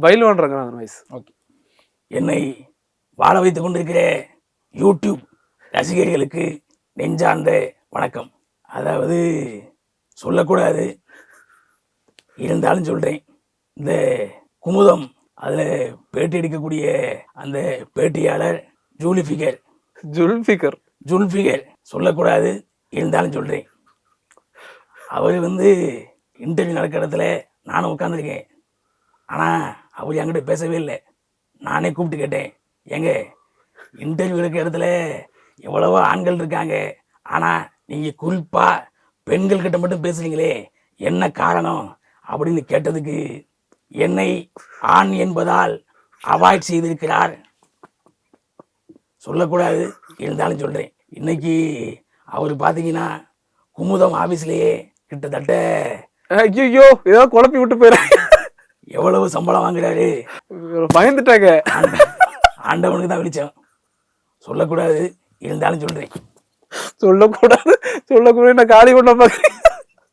பயில்வான்றாங்க அந்த voice. Okay. என்னை வாழ வைத்துக் கொண்டிருக்கிற யூடியூப் ரசிகர்களுக்கு நெஞ்சார்ந்த வணக்கம். அதாவது சொல்லக்கூடாது, இருந்தாலும் சொல்கிறேன். இந்த குமுதம் அதில் பேட்டி எடுக்கக்கூடிய அந்த பேட்டியாளர் ஜுல்ஃபிகர் சொல்லக்கூடாது, இருந்தாலும் சொல்கிறேன். அவர் இன்டர்வியூ நடக்கிற இடத்துல நானும் உட்காந்துருக்கேன். ஆனால் அவர் என்கிட்ட பேசவே இல்லை. நானே கூப்பிட்டு கேட்டேன், ஏங்க இன்டர்வியூ எடுக்கிற இடத்துல எவ்வளவோ ஆண்கள் இருக்காங்க, ஆனால் நீங்கள் குறிப்பாக பெண்கள்கிட்ட மட்டும் பேசுகிறீங்களே, என்ன காரணம் அப்படின்னு கேட்டதுக்கு என்னை ஆண் என்பதால் அவாய்ட் செய்திருக்கிறார். சொல்லக்கூடாது, இருந்தாலும் சொல்கிறேன். இன்னைக்கு அவர் பார்த்தீங்கன்னா குமுதம் ஆஃபீஸ்லேயே கிட்டத்தட்ட ஐயோ ஏதோ குழப்பி விட்டு போயிடுறேன். எவ்வளவு சம்பளம் வாங்குறாரு பயந்துட்டாங்க. ஆண்டவனுக்கு தான் வெளிச்சம். சொல்லக்கூடாது, இருந்தாலும் சொல்கிறேன். சொல்லக்கூடாது நான் காலி பண்ண பார்க்குறேன்.